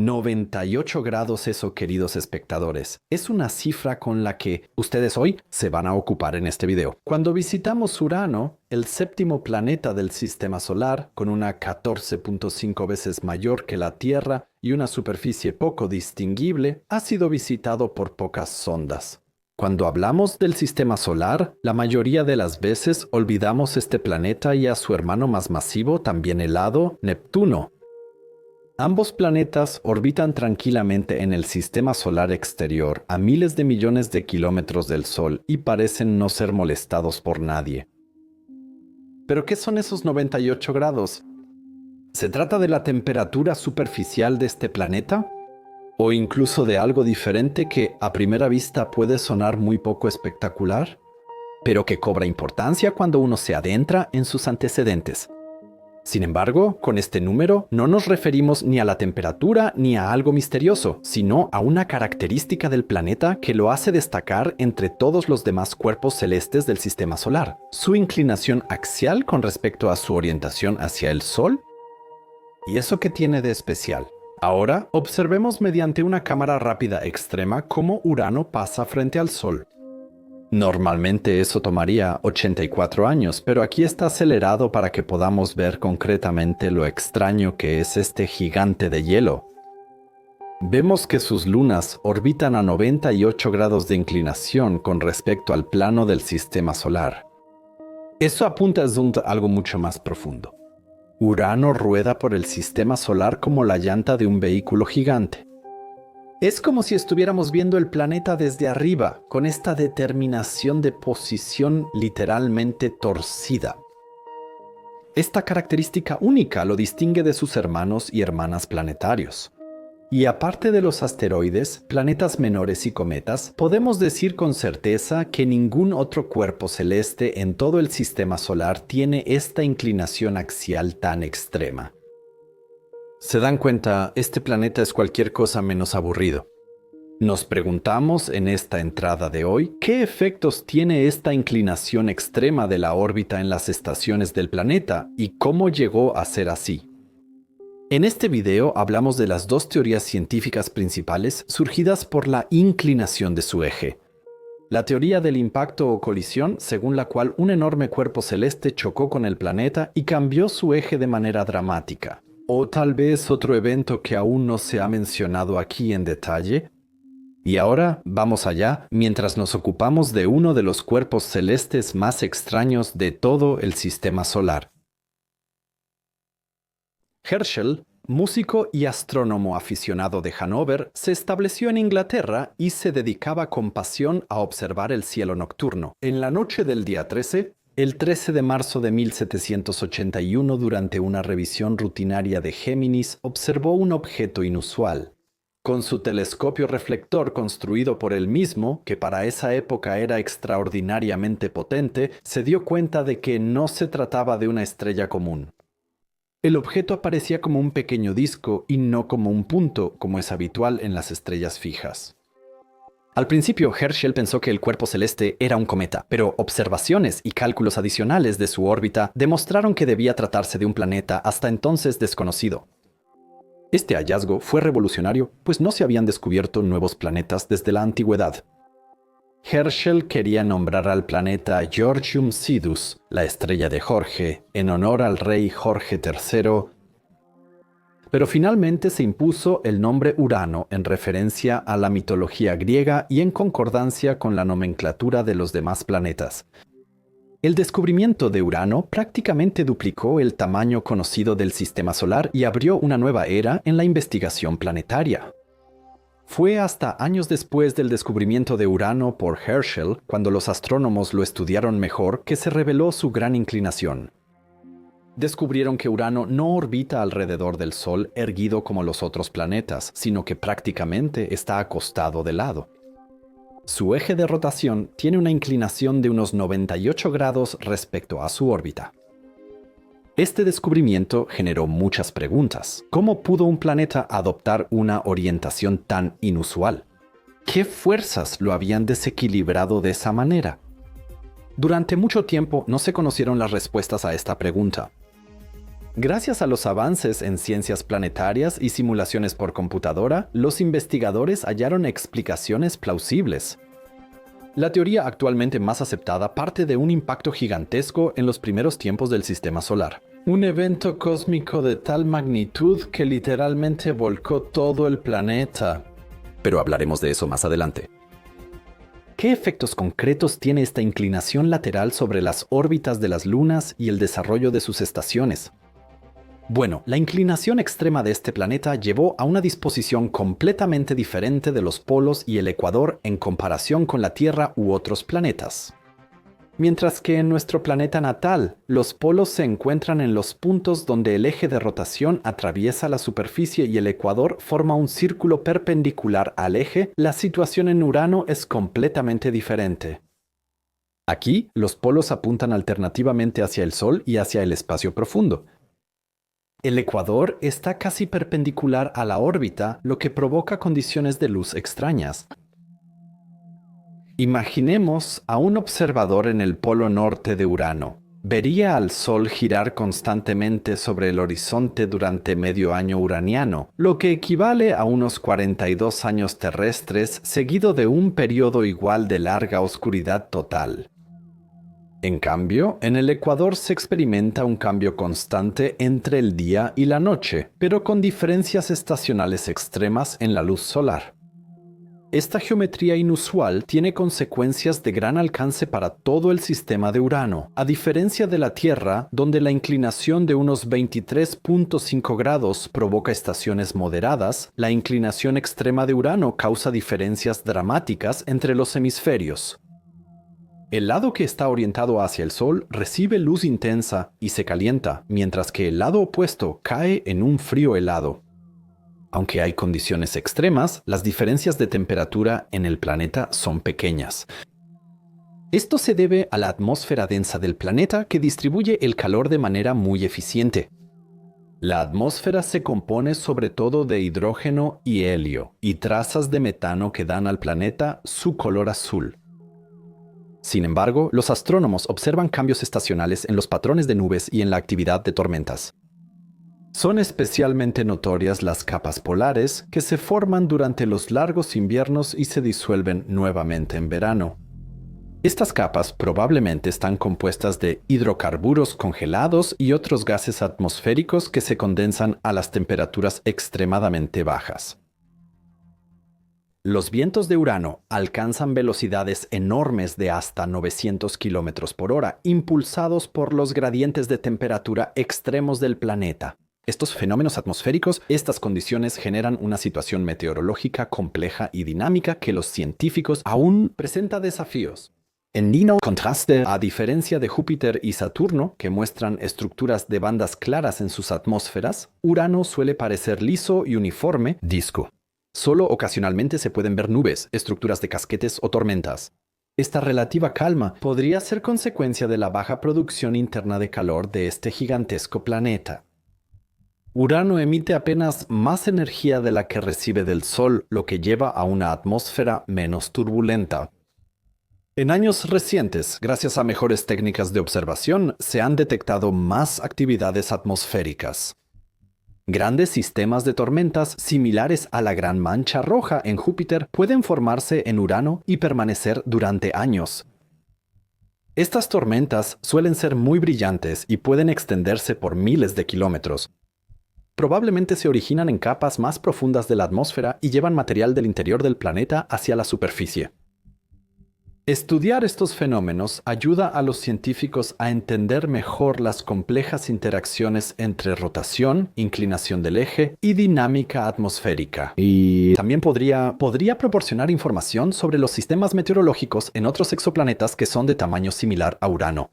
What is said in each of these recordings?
98 grados eso, queridos espectadores. Es una cifra con la que ustedes hoy se van a ocupar en este video. Cuando visitamos Urano, el séptimo planeta del Sistema Solar, con una 14.5 veces mayor que la Tierra y una superficie poco distinguible, ha sido visitado por pocas sondas. Cuando hablamos del Sistema Solar, la mayoría de las veces olvidamos este planeta y a su hermano más masivo, también helado, Neptuno. Ambos planetas orbitan tranquilamente en el Sistema Solar exterior a miles de millones de kilómetros del Sol y parecen no ser molestados por nadie. ¿Pero qué son esos 98 grados? ¿Se trata de la temperatura superficial de este planeta? ¿O incluso de algo diferente que a primera vista puede sonar muy poco espectacular, pero que cobra importancia cuando uno se adentra en sus antecedentes? Sin embargo, con este número no nos referimos ni a la temperatura ni a algo misterioso, sino a una característica del planeta que lo hace destacar entre todos los demás cuerpos celestes del Sistema Solar: su inclinación axial con respecto a su orientación hacia el Sol. ¿Y eso qué tiene de especial? Ahora observemos mediante una cámara rápida extrema cómo Urano pasa frente al Sol. Normalmente eso tomaría 84 años, pero aquí está acelerado para que podamos ver concretamente lo extraño que es este gigante de hielo. Vemos que sus lunas orbitan a 98 grados de inclinación con respecto al plano del Sistema Solar. Eso apunta a algo mucho más profundo. Urano rueda por el Sistema Solar como la llanta de un vehículo gigante. Es como si estuviéramos viendo el planeta desde arriba, con esta determinación de posición literalmente torcida. Esta característica única lo distingue de sus hermanos y hermanas planetarios. Y aparte de los asteroides, planetas menores y cometas, podemos decir con certeza que ningún otro cuerpo celeste en todo el Sistema Solar tiene esta inclinación axial tan extrema. Se dan cuenta, este planeta es cualquier cosa menos aburrido. Nos preguntamos en esta entrada de hoy, ¿qué efectos tiene esta inclinación extrema de la órbita en las estaciones del planeta y cómo llegó a ser así? En este video hablamos de las dos teorías científicas principales surgidas por la inclinación de su eje. La teoría del impacto o colisión, según la cual un enorme cuerpo celeste chocó con el planeta y cambió su eje de manera dramática. O tal vez otro evento que aún no se ha mencionado aquí en detalle. Y ahora vamos allá mientras nos ocupamos de uno de los cuerpos celestes más extraños de todo el Sistema Solar. Herschel, músico y astrónomo aficionado de Hannover, se estableció en Inglaterra y se dedicaba con pasión a observar el cielo nocturno. En la noche del día 13, el 13 de marzo de 1781, durante una revisión rutinaria de Géminis, observó un objeto inusual. Con su telescopio reflector construido por él mismo, que para esa época era extraordinariamente potente, se dio cuenta de que no se trataba de una estrella común. El objeto aparecía como un pequeño disco y no como un punto, como es habitual en las estrellas fijas. Al principio, Herschel pensó que el cuerpo celeste era un cometa, pero observaciones y cálculos adicionales de su órbita demostraron que debía tratarse de un planeta hasta entonces desconocido. Este hallazgo fue revolucionario, pues no se habían descubierto nuevos planetas desde la antigüedad. Herschel quería nombrar al planeta Georgium Sidus, la estrella de Jorge, en honor al rey Jorge III, pero finalmente se impuso el nombre Urano en referencia a la mitología griega y en concordancia con la nomenclatura de los demás planetas. El descubrimiento de Urano prácticamente duplicó el tamaño conocido del Sistema Solar y abrió una nueva era en la investigación planetaria. Fue hasta años después del descubrimiento de Urano por Herschel, cuando los astrónomos lo estudiaron mejor, que se reveló su gran inclinación. Descubrieron que Urano no orbita alrededor del Sol erguido como los otros planetas, sino que prácticamente está acostado de lado. Su eje de rotación tiene una inclinación de unos 98 grados respecto a su órbita. Este descubrimiento generó muchas preguntas. ¿Cómo pudo un planeta adoptar una orientación tan inusual? ¿Qué fuerzas lo habían desequilibrado de esa manera? Durante mucho tiempo no se conocieron las respuestas a esta pregunta. Gracias a los avances en ciencias planetarias y simulaciones por computadora, los investigadores hallaron explicaciones plausibles. La teoría actualmente más aceptada parte de un impacto gigantesco en los primeros tiempos del Sistema Solar. Un evento cósmico de tal magnitud que literalmente volcó todo el planeta. Pero hablaremos de eso más adelante. ¿Qué efectos concretos tiene esta inclinación lateral sobre las órbitas de las lunas y el desarrollo de sus estaciones? Bueno, la inclinación extrema de este planeta llevó a una disposición completamente diferente de los polos y el ecuador en comparación con la Tierra u otros planetas. Mientras que en nuestro planeta natal, los polos se encuentran en los puntos donde el eje de rotación atraviesa la superficie y el ecuador forma un círculo perpendicular al eje, la situación en Urano es completamente diferente. Aquí, los polos apuntan alternativamente hacia el Sol y hacia el espacio profundo. El ecuador está casi perpendicular a la órbita, lo que provoca condiciones de luz extrañas. Imaginemos a un observador en el polo norte de Urano. Vería al Sol girar constantemente sobre el horizonte durante medio año uraniano, lo que equivale a unos 42 años terrestres, seguido de un periodo igual de larga oscuridad total. En cambio, en el ecuador se experimenta un cambio constante entre el día y la noche, pero con diferencias estacionales extremas en la luz solar. Esta geometría inusual tiene consecuencias de gran alcance para todo el sistema de Urano, a diferencia de la Tierra, donde la inclinación de unos 23.5 grados provoca estaciones moderadas. La inclinación extrema de Urano causa diferencias dramáticas entre los hemisferios. El lado que está orientado hacia el Sol recibe luz intensa y se calienta, mientras que el lado opuesto cae en un frío helado. Aunque hay condiciones extremas, las diferencias de temperatura en el planeta son pequeñas. Esto se debe a la atmósfera densa del planeta que distribuye el calor de manera muy eficiente. La atmósfera se compone sobre todo de hidrógeno y helio, y trazas de metano que dan al planeta su color azul. Sin embargo, los astrónomos observan cambios estacionales en los patrones de nubes y en la actividad de tormentas. Son especialmente notorias las capas polares, que se forman durante los largos inviernos y se disuelven nuevamente en verano. Estas capas probablemente están compuestas de hidrocarburos congelados y otros gases atmosféricos que se condensan a las temperaturas extremadamente bajas. Los vientos de Urano alcanzan velocidades enormes de hasta 900 km por hora, impulsados por los gradientes de temperatura extremos del planeta. Estos fenómenos atmosféricos, estas condiciones generan una situación meteorológica compleja y dinámica que los científicos aún presenta desafíos. En nino contraste, a diferencia de Júpiter y Saturno, que muestran estructuras de bandas claras en sus atmósferas, Urano suele parecer liso y uniforme, disco. Solo ocasionalmente se pueden ver nubes, estructuras de casquetes o tormentas. Esta relativa calma podría ser consecuencia de la baja producción interna de calor de este gigantesco planeta. Urano emite apenas más energía de la que recibe del Sol, lo que lleva a una atmósfera menos turbulenta. En años recientes, gracias a mejores técnicas de observación, se han detectado más actividades atmosféricas. Grandes sistemas de tormentas similares a la Gran Mancha Roja en Júpiter pueden formarse en Urano y permanecer durante años. Estas tormentas suelen ser muy brillantes y pueden extenderse por miles de kilómetros. Probablemente se originan en capas más profundas de la atmósfera y llevan material del interior del planeta hacia la superficie. Estudiar estos fenómenos ayuda a los científicos a entender mejor las complejas interacciones entre rotación, inclinación del eje y dinámica atmosférica. Y también podría proporcionar información sobre los sistemas meteorológicos en otros exoplanetas que son de tamaño similar a Urano.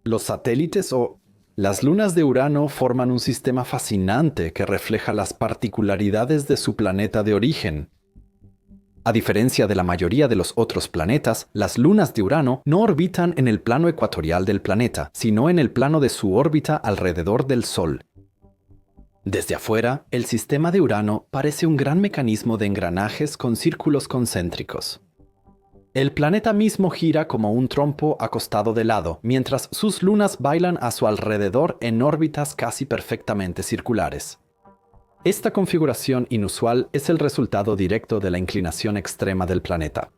Los satélites o las lunas de Urano forman un sistema fascinante que refleja las particularidades de su planeta de origen. A diferencia de la mayoría de los otros planetas, las lunas de Urano no orbitan en el plano ecuatorial del planeta, sino en el plano de su órbita alrededor del Sol. Desde afuera, el sistema de Urano parece un gran mecanismo de engranajes con círculos concéntricos. El planeta mismo gira como un trompo acostado de lado, mientras sus lunas bailan a su alrededor en órbitas casi perfectamente circulares. Esta configuración inusual es el resultado directo de la inclinación extrema del planeta.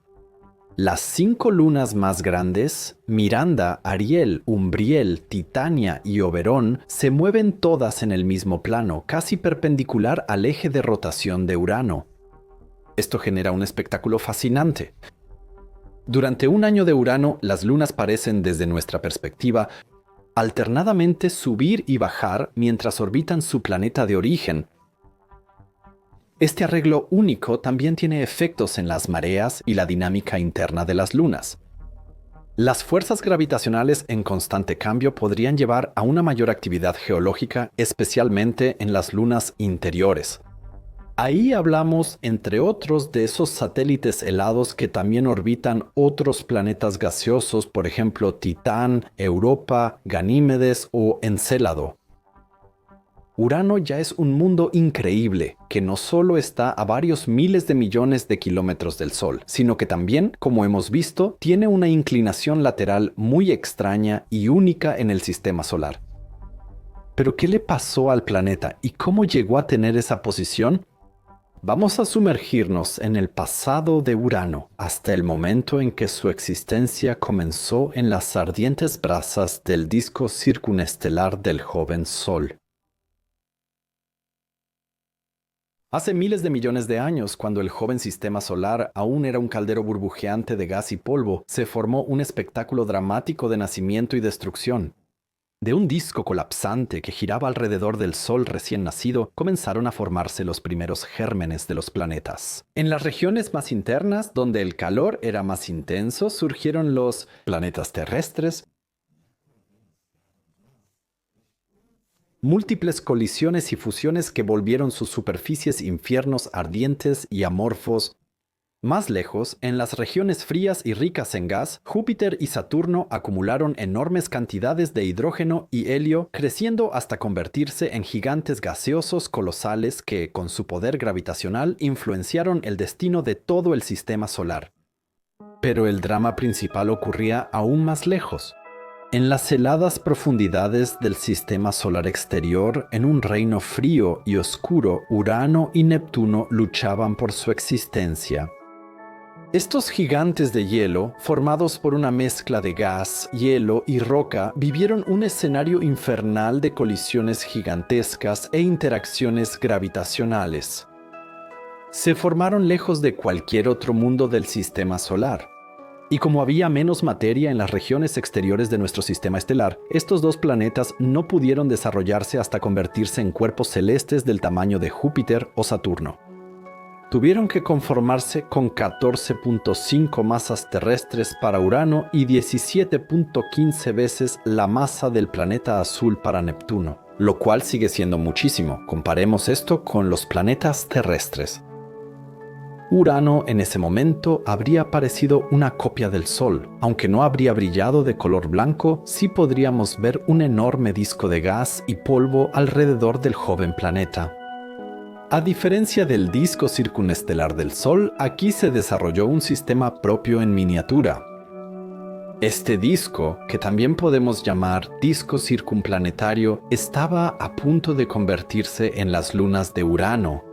Las 5 lunas más grandes, Miranda, Ariel, Umbriel, Titania y Oberón, se mueven todas en el mismo plano, casi perpendicular al eje de rotación de Urano. Esto genera un espectáculo fascinante. Durante un año de Urano, las lunas parecen, desde nuestra perspectiva, alternadamente subir y bajar mientras orbitan su planeta de origen. Este arreglo único también tiene efectos en las mareas y la dinámica interna de las lunas. Las fuerzas gravitacionales en constante cambio podrían llevar a una mayor actividad geológica, especialmente en las lunas interiores. Ahí hablamos, entre otros, de esos satélites helados que también orbitan otros planetas gaseosos, por ejemplo, Titán, Europa, Ganímedes o Encélado. Urano ya es un mundo increíble, que no solo está a varios miles de millones de kilómetros del Sol, sino que también, como hemos visto, tiene una inclinación lateral muy extraña y única en el sistema solar. ¿Pero qué le pasó al planeta y cómo llegó a tener esa posición? Vamos a sumergirnos en el pasado de Urano, hasta el momento en que su existencia comenzó en las ardientes brasas del disco circunestelar del joven Sol. Hace miles de millones de años, cuando el joven sistema solar aún era un caldero burbujeante de gas y polvo, se formó un espectáculo dramático de nacimiento y destrucción. De un disco colapsante que giraba alrededor del Sol recién nacido, comenzaron a formarse los primeros gérmenes de los planetas. En las regiones más internas, donde el calor era más intenso, surgieron los planetas terrestres. Múltiples colisiones y fusiones que volvieron sus superficies infiernos ardientes y amorfos. Más lejos, en las regiones frías y ricas en gas, Júpiter y Saturno acumularon enormes cantidades de hidrógeno y helio, creciendo hasta convertirse en gigantes gaseosos colosales que, con su poder gravitacional, influenciaron el destino de todo el sistema solar. Pero el drama principal ocurría aún más lejos. En las heladas profundidades del sistema solar exterior, en un reino frío y oscuro, Urano y Neptuno luchaban por su existencia. Estos gigantes de hielo, formados por una mezcla de gas, hielo y roca, vivieron un escenario infernal de colisiones gigantescas e interacciones gravitacionales. Se formaron lejos de cualquier otro mundo del sistema solar. Y como había menos materia en las regiones exteriores de nuestro sistema estelar, estos dos planetas no pudieron desarrollarse hasta convertirse en cuerpos celestes del tamaño de Júpiter o Saturno. Tuvieron que conformarse con 14.5 masas terrestres para Urano y 17.15 veces la masa del planeta azul para Neptuno, lo cual sigue siendo muchísimo. Comparemos esto con los planetas terrestres. Urano en ese momento habría parecido una copia del Sol. Aunque no habría brillado de color blanco, sí podríamos ver un enorme disco de gas y polvo alrededor del joven planeta. A diferencia del disco circunestelar del Sol, aquí se desarrolló un sistema propio en miniatura. Este disco, que también podemos llamar disco circunplanetario, estaba a punto de convertirse en las lunas de Urano.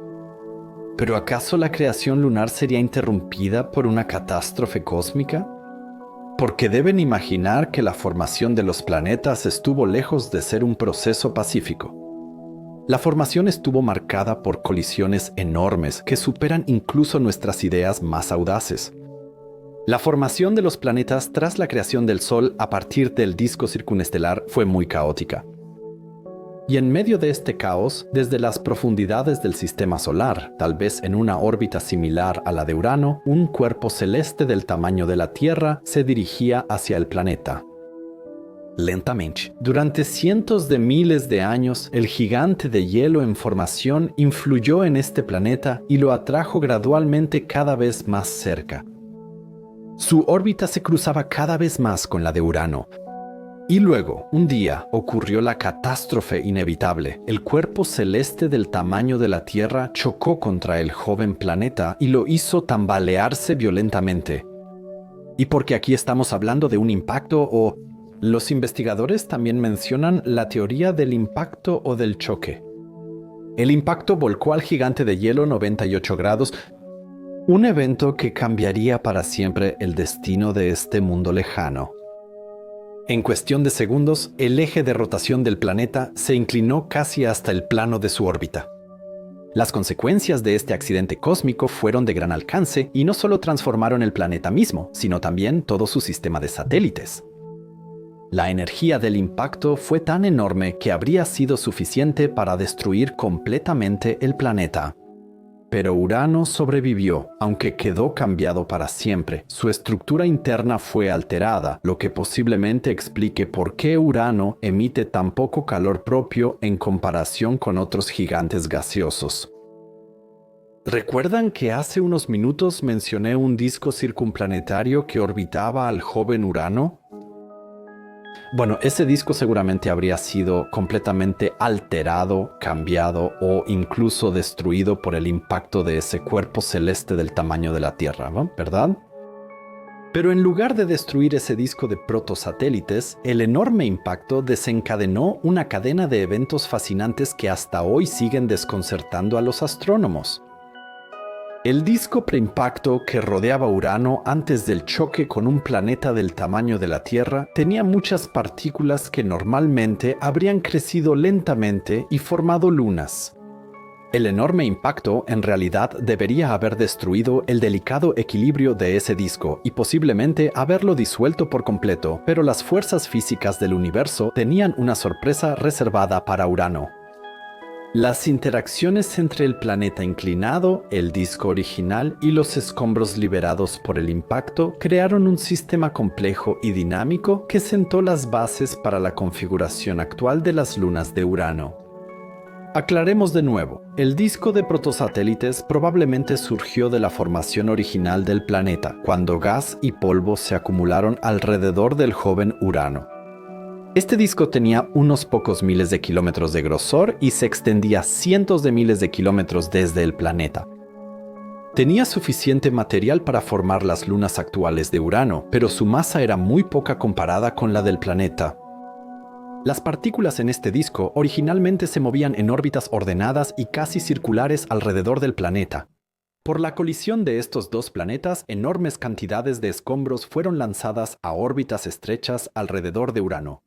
¿Pero acaso la creación lunar sería interrumpida por una catástrofe cósmica? Porque deben imaginar que la formación de los planetas estuvo lejos de ser un proceso pacífico. La formación estuvo marcada por colisiones enormes que superan incluso nuestras ideas más audaces. La formación de los planetas tras la creación del Sol a partir del disco circunestelar fue muy caótica. Y en medio de este caos, desde las profundidades del sistema solar, tal vez en una órbita similar a la de Urano, un cuerpo celeste del tamaño de la Tierra se dirigía hacia el planeta. Lentamente, durante cientos de miles de años, el gigante de hielo en formación influyó en este planeta y lo atrajo gradualmente cada vez más cerca. Su órbita se cruzaba cada vez más con la de Urano. Y luego, un día, ocurrió la catástrofe inevitable. El cuerpo celeste del tamaño de la Tierra chocó contra el joven planeta y lo hizo tambalearse violentamente. Y porque aquí estamos hablando de un impacto o... Los investigadores también mencionan la teoría del impacto o del choque. El impacto volcó al gigante de hielo 98 grados, un evento que cambiaría para siempre el destino de este mundo lejano. En cuestión de segundos, el eje de rotación del planeta se inclinó casi hasta el plano de su órbita. Las consecuencias de este accidente cósmico fueron de gran alcance y no solo transformaron el planeta mismo, sino también todo su sistema de satélites. La energía del impacto fue tan enorme que habría sido suficiente para destruir completamente el planeta. Pero Urano sobrevivió, aunque quedó cambiado para siempre. Su estructura interna fue alterada, lo que posiblemente explique por qué Urano emite tan poco calor propio en comparación con otros gigantes gaseosos. ¿Recuerdan que hace unos minutos mencioné un disco circunplanetario que orbitaba al joven Urano? Bueno, ese disco seguramente habría sido completamente alterado, cambiado o incluso destruido por el impacto de ese cuerpo celeste del tamaño de la Tierra, ¿no? ¿Verdad? Pero en lugar de destruir ese disco de protosatélites, el enorme impacto desencadenó una cadena de eventos fascinantes que hasta hoy siguen desconcertando a los astrónomos. El disco preimpacto que rodeaba Urano antes del choque con un planeta del tamaño de la Tierra tenía muchas partículas que normalmente habrían crecido lentamente y formado lunas. El enorme impacto en realidad debería haber destruido el delicado equilibrio de ese disco y posiblemente haberlo disuelto por completo, pero las fuerzas físicas del universo tenían una sorpresa reservada para Urano. Las interacciones entre el planeta inclinado, el disco original y los escombros liberados por el impacto crearon un sistema complejo y dinámico que sentó las bases para la configuración actual de las lunas de Urano. Aclaremos de nuevo, el disco de protosatélites probablemente surgió de la formación original del planeta, cuando gas y polvo se acumularon alrededor del joven Urano. Este disco tenía unos pocos miles de kilómetros de grosor y se extendía cientos de miles de kilómetros desde el planeta. Tenía suficiente material para formar las lunas actuales de Urano, pero su masa era muy poca comparada con la del planeta. Las partículas en este disco originalmente se movían en órbitas ordenadas y casi circulares alrededor del planeta. Por la colisión de estos dos planetas, enormes cantidades de escombros fueron lanzadas a órbitas estrechas alrededor de Urano.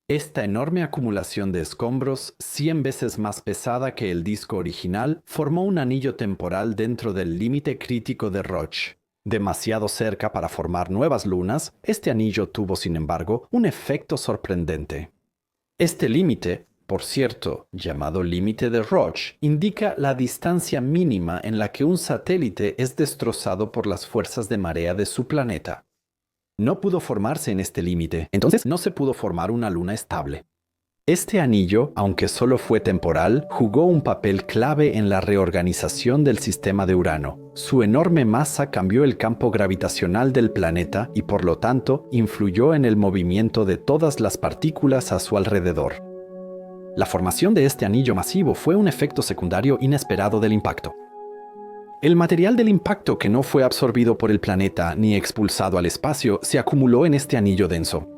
Esta enorme acumulación de escombros, 100 veces más pesada que el disco original, formó un anillo temporal dentro del límite crítico de Roche. Demasiado cerca para formar nuevas lunas, este anillo tuvo, sin embargo, un efecto sorprendente. Este límite, por cierto, llamado límite de Roche, indica la distancia mínima en la que un satélite es destrozado por las fuerzas de marea de su planeta. No pudo formarse en este límite, entonces no se pudo formar una luna estable. Este anillo, aunque solo fue temporal, jugó un papel clave en la reorganización del sistema de Urano. Su enorme masa cambió el campo gravitacional del planeta y por lo tanto influyó en el movimiento de todas las partículas a su alrededor. La formación de este anillo masivo fue un efecto secundario inesperado del impacto. El material del impacto que no fue absorbido por el planeta ni expulsado al espacio se acumuló en este anillo denso.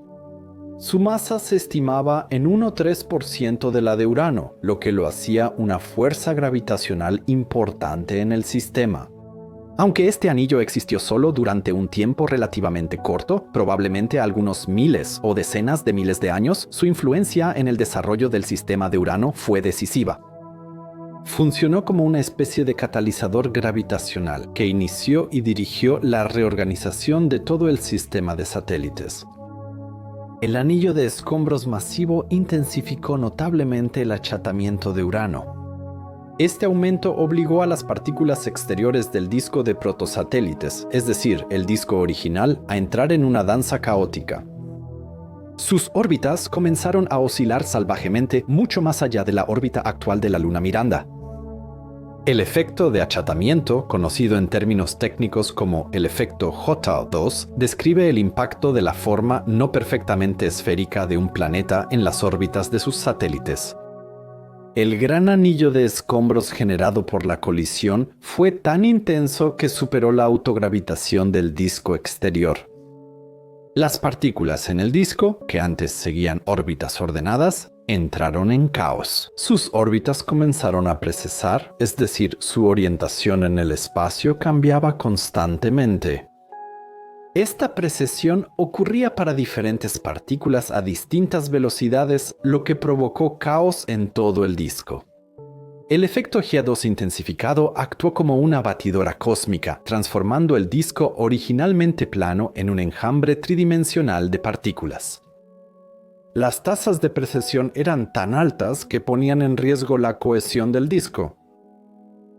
Su masa se estimaba en 1,3% de la de Urano, lo que lo hacía una fuerza gravitacional importante en el sistema. Aunque este anillo existió solo durante un tiempo relativamente corto, probablemente algunos miles o decenas de miles de años, su influencia en el desarrollo del sistema de Urano fue decisiva. Funcionó como una especie de catalizador gravitacional que inició y dirigió la reorganización de todo el sistema de satélites. El anillo de escombros masivo intensificó notablemente el achatamiento de Urano. Este aumento obligó a las partículas exteriores del disco de protosatélites, es decir, el disco original, a entrar en una danza caótica. Sus órbitas comenzaron a oscilar salvajemente mucho más allá de la órbita actual de la Luna Miranda. El efecto de achatamiento, conocido en términos técnicos como el efecto Hotard-2, describe el impacto de la forma no perfectamente esférica de un planeta en las órbitas de sus satélites. El gran anillo de escombros generado por la colisión fue tan intenso que superó la autogravitación del disco exterior. Las partículas en el disco, que antes seguían órbitas ordenadas, entraron en caos. Sus órbitas comenzaron a precesar, es decir, su orientación en el espacio cambiaba constantemente. Esta precesión ocurría para diferentes partículas a distintas velocidades, lo que provocó caos en todo el disco. El efecto G2 intensificado actuó como una batidora cósmica, transformando el disco originalmente plano en un enjambre tridimensional de partículas. Las tasas de precesión eran tan altas que ponían en riesgo la cohesión del disco.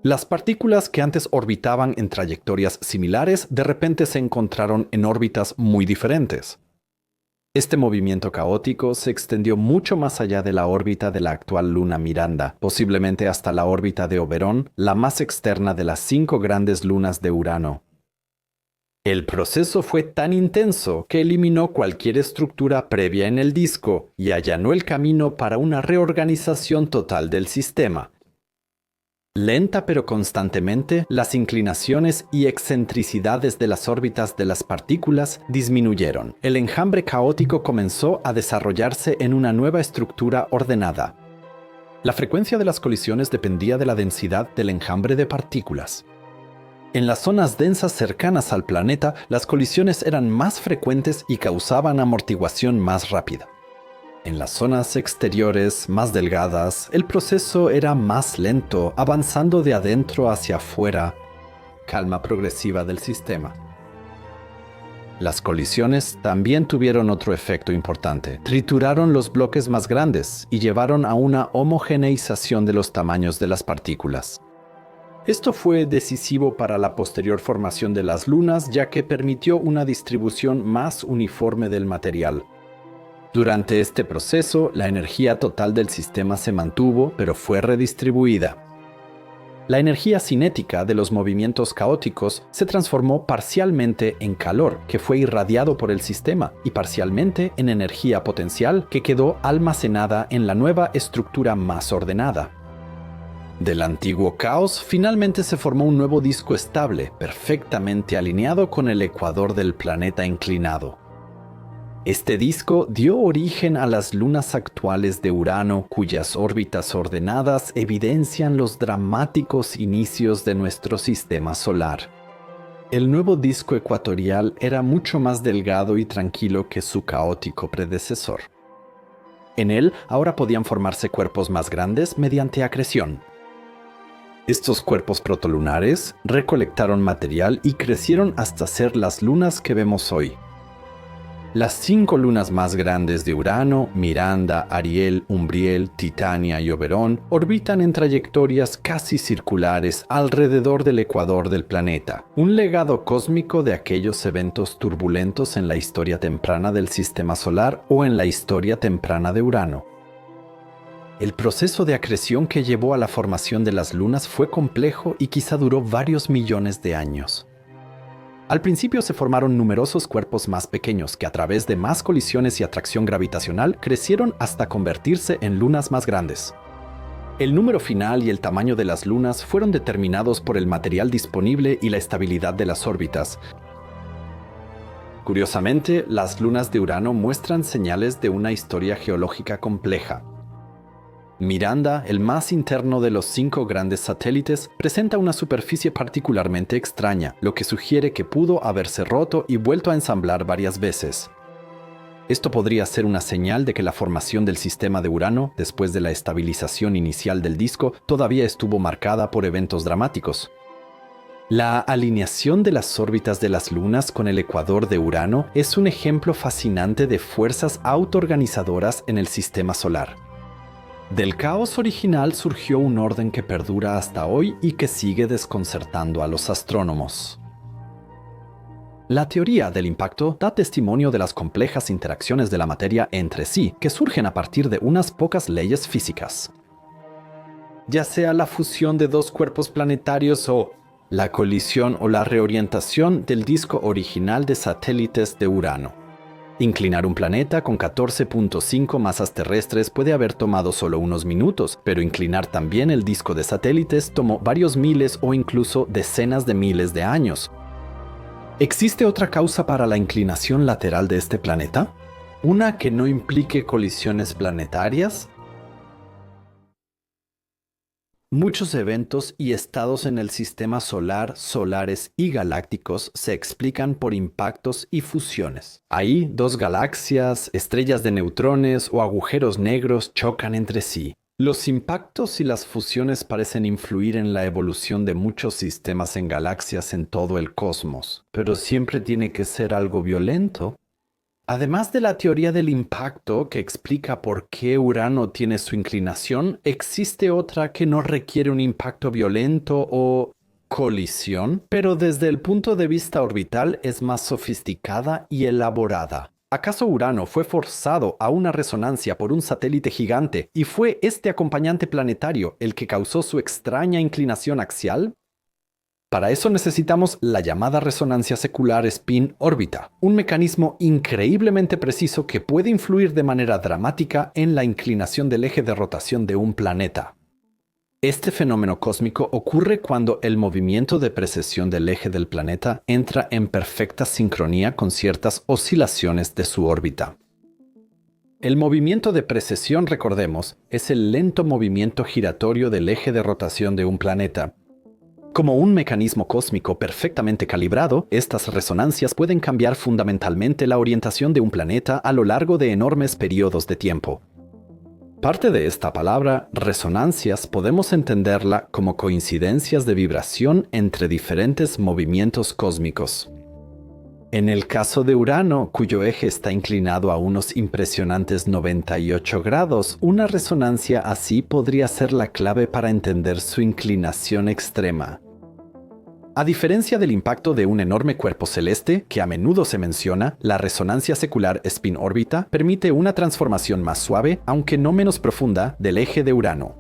Las partículas que antes orbitaban en trayectorias similares de repente se encontraron en órbitas muy diferentes. Este movimiento caótico se extendió mucho más allá de la órbita de la actual luna Miranda, posiblemente hasta la órbita de Oberón, la más externa de las 5 grandes lunas de Urano. El proceso fue tan intenso que eliminó cualquier estructura previa en el disco y allanó el camino para una reorganización total del sistema. Lenta pero constantemente, las inclinaciones y excentricidades de las órbitas de las partículas disminuyeron. El enjambre caótico comenzó a desarrollarse en una nueva estructura ordenada. La frecuencia de las colisiones dependía de la densidad del enjambre de partículas. En las zonas densas cercanas al planeta, las colisiones eran más frecuentes y causaban amortiguación más rápida. En las zonas exteriores, más delgadas, el proceso era más lento, avanzando de adentro hacia afuera. Calma progresiva del sistema. Las colisiones también tuvieron otro efecto importante. Trituraron los bloques más grandes y llevaron a una homogeneización de los tamaños de las partículas. Esto fue decisivo para la posterior formación de las lunas, ya que permitió una distribución más uniforme del material. Durante este proceso, la energía total del sistema se mantuvo, pero fue redistribuida. La energía cinética de los movimientos caóticos se transformó parcialmente en calor, que fue irradiado por el sistema, y parcialmente en energía potencial, que quedó almacenada en la nueva estructura más ordenada. Del antiguo caos, finalmente se formó un nuevo disco estable, perfectamente alineado con el ecuador del planeta inclinado. Este disco dio origen a las lunas actuales de Urano, cuyas órbitas ordenadas evidencian los dramáticos inicios de nuestro sistema solar. El nuevo disco ecuatorial era mucho más delgado y tranquilo que su caótico predecesor. En él ahora podían formarse cuerpos más grandes mediante acreción. Estos cuerpos protolunares recolectaron material y crecieron hasta ser las lunas que vemos hoy. Las 5 lunas más grandes de Urano, Miranda, Ariel, Umbriel, Titania y Oberón, orbitan en trayectorias casi circulares alrededor del ecuador del planeta, un legado cósmico de aquellos eventos turbulentos en la historia temprana del Sistema Solar o en la historia temprana de Urano. El proceso de acreción que llevó a la formación de las lunas fue complejo y quizá duró varios millones de años. Al principio se formaron numerosos cuerpos más pequeños que a través de más colisiones y atracción gravitacional crecieron hasta convertirse en lunas más grandes. El número final y el tamaño de las lunas fueron determinados por el material disponible y la estabilidad de las órbitas. Curiosamente, las lunas de Urano muestran señales de una historia geológica compleja. Miranda, el más interno de los 5 grandes satélites, presenta una superficie particularmente extraña, lo que sugiere que pudo haberse roto y vuelto a ensamblar varias veces. Esto podría ser una señal de que la formación del sistema de Urano, después de la estabilización inicial del disco, todavía estuvo marcada por eventos dramáticos. La alineación de las órbitas de las lunas con el ecuador de Urano es un ejemplo fascinante de fuerzas autoorganizadoras en el sistema solar. Del caos original surgió un orden que perdura hasta hoy y que sigue desconcertando a los astrónomos. La teoría del impacto da testimonio de las complejas interacciones de la materia entre sí que surgen a partir de unas pocas leyes físicas. Ya sea la fusión de 2 cuerpos planetarios o la colisión o la reorientación del disco original de satélites de Urano. Inclinar un planeta con 14.5 masas terrestres puede haber tomado solo unos minutos, pero inclinar también el disco de satélites tomó varios miles o incluso decenas de miles de años. ¿Existe otra causa para la inclinación lateral de este planeta? ¿Una que no implique colisiones planetarias? Muchos eventos y estados en el sistema solar, solares y galácticos se explican por impactos y fusiones. Ahí, dos galaxias, estrellas de neutrones o agujeros negros chocan entre sí. Los impactos y las fusiones parecen influir en la evolución de muchos sistemas en galaxias en todo el cosmos, pero siempre tiene que ser algo violento. Además de la teoría del impacto que explica por qué Urano tiene su inclinación, existe otra que no requiere un impacto violento o colisión, pero desde el punto de vista orbital es más sofisticada y elaborada. ¿Acaso Urano fue forzado a una resonancia por un satélite gigante y fue este acompañante planetario el que causó su extraña inclinación axial? Para eso necesitamos la llamada resonancia secular spin-órbita, un mecanismo increíblemente preciso que puede influir de manera dramática en la inclinación del eje de rotación de un planeta. Este fenómeno cósmico ocurre cuando el movimiento de precesión del eje del planeta entra en perfecta sincronía con ciertas oscilaciones de su órbita. El movimiento de precesión, recordemos, es el lento movimiento giratorio del eje de rotación de un planeta. Como un mecanismo cósmico perfectamente calibrado, estas resonancias pueden cambiar fundamentalmente la orientación de un planeta a lo largo de enormes periodos de tiempo. Parte de esta palabra, resonancias, podemos entenderla como coincidencias de vibración entre diferentes movimientos cósmicos. En el caso de Urano, cuyo eje está inclinado a unos impresionantes 98 grados, una resonancia así podría ser la clave para entender su inclinación extrema. A diferencia del impacto de un enorme cuerpo celeste, que a menudo se menciona, la resonancia secular spin-órbita permite una transformación más suave, aunque no menos profunda, del eje de Urano.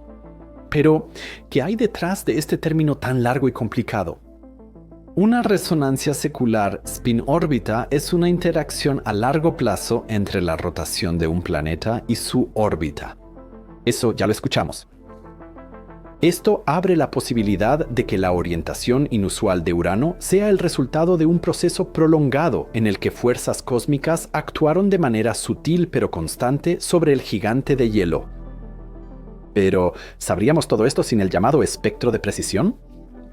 Pero, ¿qué hay detrás de este término tan largo y complicado? Una resonancia secular spin-órbita es una interacción a largo plazo entre la rotación de un planeta y su órbita. Eso ya lo escuchamos. Esto abre la posibilidad de que la orientación inusual de Urano sea el resultado de un proceso prolongado en el que fuerzas cósmicas actuaron de manera sutil pero constante sobre el gigante de hielo. Pero, ¿sabríamos todo esto sin el llamado espectro de precisión?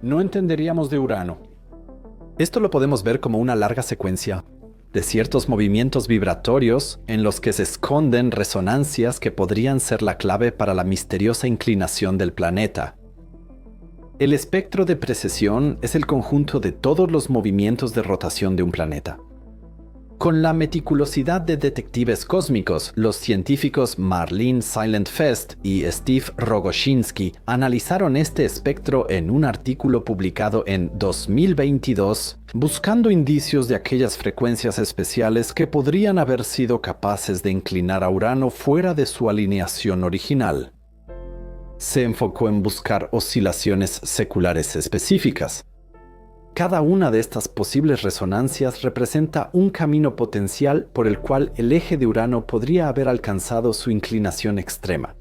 No entenderíamos de Urano. Esto lo podemos ver como una larga secuencia de ciertos movimientos vibratorios en los que se esconden resonancias que podrían ser la clave para la misteriosa inclinación del planeta. El espectro de precesión es el conjunto de todos los movimientos de rotación de un planeta. Con la meticulosidad de detectives cósmicos, los científicos Marlene Silent-Fest y Steve Rogoshinsky analizaron este espectro en un artículo publicado en 2022, buscando indicios de aquellas frecuencias especiales que podrían haber sido capaces de inclinar a Urano fuera de su alineación original. Se enfocó en buscar oscilaciones seculares específicas. Cada una de estas posibles resonancias representa un camino potencial por el cual el eje de Urano podría haber alcanzado su inclinación extrema.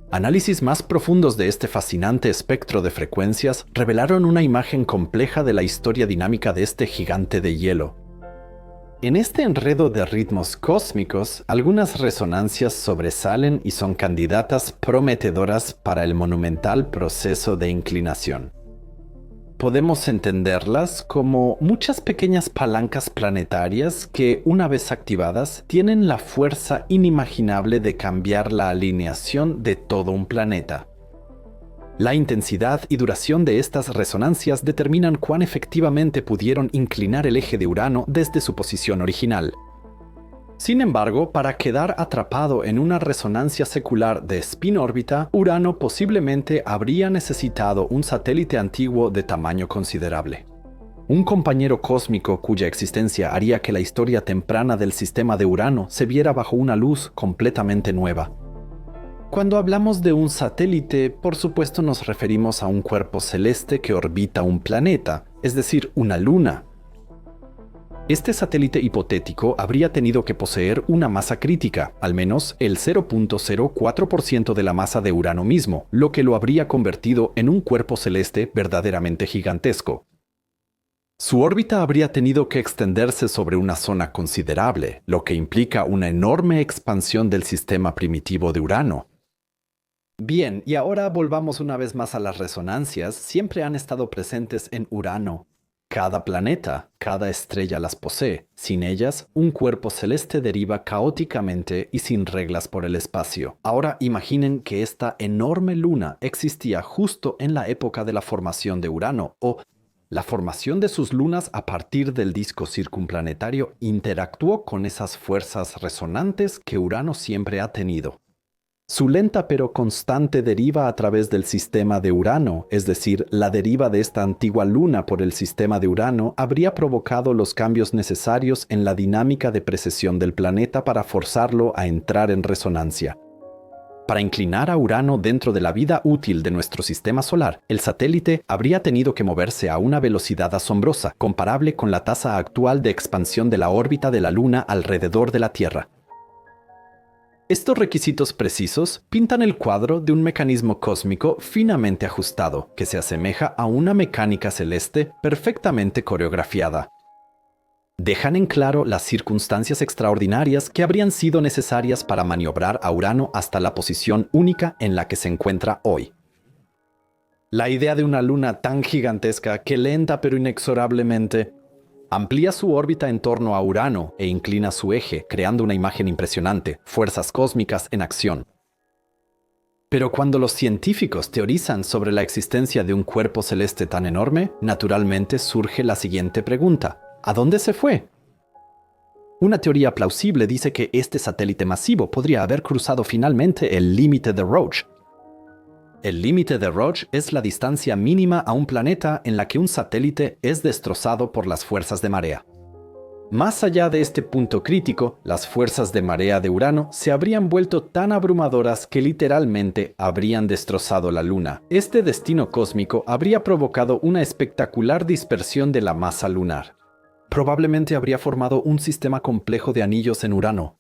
Análisis más profundos de este fascinante espectro de frecuencias revelaron una imagen compleja de la historia dinámica de este gigante de hielo. En este enredo de ritmos cósmicos, algunas resonancias sobresalen y son candidatas prometedoras para el monumental proceso de inclinación. Podemos entenderlas como muchas pequeñas palancas planetarias que, una vez activadas, tienen la fuerza inimaginable de cambiar la alineación de todo un planeta. La intensidad y duración de estas resonancias determinan cuán efectivamente pudieron inclinar el eje de Urano desde su posición original. Sin embargo, para quedar atrapado en una resonancia secular de spin-órbita, Urano posiblemente habría necesitado un satélite antiguo de tamaño considerable. Un compañero cósmico cuya existencia haría que la historia temprana del sistema de Urano se viera bajo una luz completamente nueva. Cuando hablamos de un satélite, por supuesto nos referimos a un cuerpo celeste que orbita un planeta, es decir, una luna. Este satélite hipotético habría tenido que poseer una masa crítica, al menos el 0.04% de la masa de Urano mismo, lo que lo habría convertido en un cuerpo celeste verdaderamente gigantesco. Su órbita habría tenido que extenderse sobre una zona considerable, lo que implica una enorme expansión del sistema primitivo de Urano. Bien, y ahora volvamos una vez más a las resonancias. Siempre han estado presentes en Urano. Cada planeta, cada estrella las posee. Sin ellas, un cuerpo celeste deriva caóticamente y sin reglas por el espacio. Ahora imaginen que esta enorme luna existía justo en la época de la formación de Urano, o la formación de sus lunas a partir del disco circunplanetario interactuó con esas fuerzas resonantes que Urano siempre ha tenido. Su lenta pero constante deriva a través del sistema de Urano, es decir, la deriva de esta antigua luna por el sistema de Urano, habría provocado los cambios necesarios en la dinámica de precesión del planeta para forzarlo a entrar en resonancia. Para inclinar a Urano dentro de la vida útil de nuestro sistema solar, el satélite habría tenido que moverse a una velocidad asombrosa, comparable con la tasa actual de expansión de la órbita de la Luna alrededor de la Tierra. Estos requisitos precisos pintan el cuadro de un mecanismo cósmico finamente ajustado, que se asemeja a una mecánica celeste perfectamente coreografiada. Dejan en claro las circunstancias extraordinarias que habrían sido necesarias para maniobrar a Urano hasta la posición única en la que se encuentra hoy. La idea de una luna tan gigantesca que lenta pero inexorablemente amplía su órbita en torno a Urano e inclina su eje, creando una imagen impresionante, fuerzas cósmicas en acción. Pero cuando los científicos teorizan sobre la existencia de un cuerpo celeste tan enorme, naturalmente surge la siguiente pregunta: ¿a dónde se fue? Una teoría plausible dice que este satélite masivo podría haber cruzado finalmente el límite de Roche. El límite de Roche es la distancia mínima a un planeta en la que un satélite es destrozado por las fuerzas de marea. Más allá de este punto crítico, las fuerzas de marea de Urano se habrían vuelto tan abrumadoras que literalmente habrían destrozado la Luna. Este destino cósmico habría provocado una espectacular dispersión de la masa lunar. Probablemente habría formado un sistema complejo de anillos en Urano.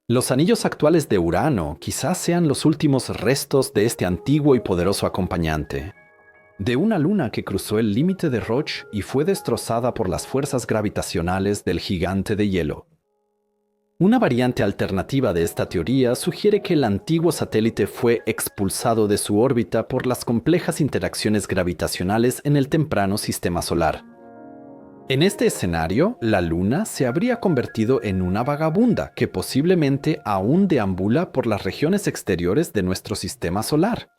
Los anillos actuales de Urano quizás sean los últimos restos de este antiguo y poderoso acompañante. De una luna que cruzó el límite de Roche y fue destrozada por las fuerzas gravitacionales del gigante de hielo. Una variante alternativa de esta teoría sugiere que el antiguo satélite fue expulsado de su órbita por las complejas interacciones gravitacionales en el temprano sistema solar. En este escenario, la Luna se habría convertido en una vagabunda que posiblemente aún deambula por las regiones exteriores de nuestro sistema solar.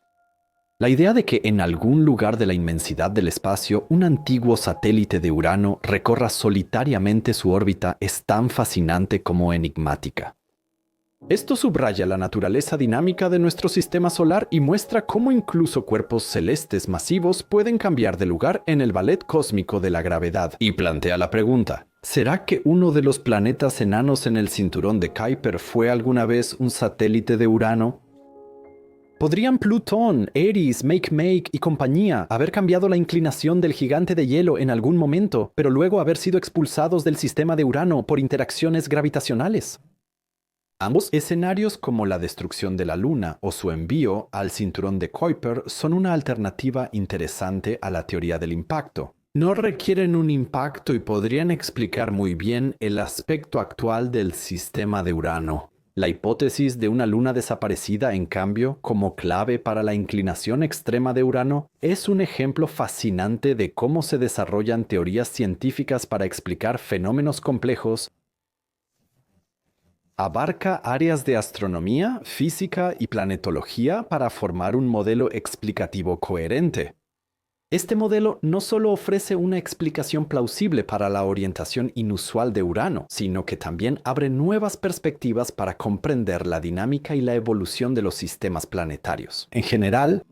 La idea de que en algún lugar de la inmensidad del espacio un antiguo satélite de Urano recorra solitariamente su órbita es tan fascinante como enigmática. Esto subraya la naturaleza dinámica de nuestro sistema solar y muestra cómo incluso cuerpos celestes masivos pueden cambiar de lugar en el ballet cósmico de la gravedad. Y plantea la pregunta: ¿será que uno de los planetas enanos en el cinturón de Kuiper fue alguna vez un satélite de Urano? ¿Podrían Plutón, Eris, Makemake y compañía haber cambiado la inclinación del gigante de hielo en algún momento, pero luego haber sido expulsados del sistema de Urano por interacciones gravitacionales? Ambos escenarios, como la destrucción de la Luna o su envío al cinturón de Kuiper, son una alternativa interesante a la teoría del impacto. No requieren un impacto y podrían explicar muy bien el aspecto actual del sistema de Urano. La hipótesis de una luna desaparecida, en cambio, como clave para la inclinación extrema de Urano, es un ejemplo fascinante de cómo se desarrollan teorías científicas para explicar fenómenos complejos. Abarca áreas de astronomía, física y planetología para formar un modelo explicativo coherente. Este modelo no solo ofrece una explicación plausible para la orientación inusual de Urano, sino que también abre nuevas perspectivas para comprender la dinámica y la evolución de los sistemas planetarios. En general,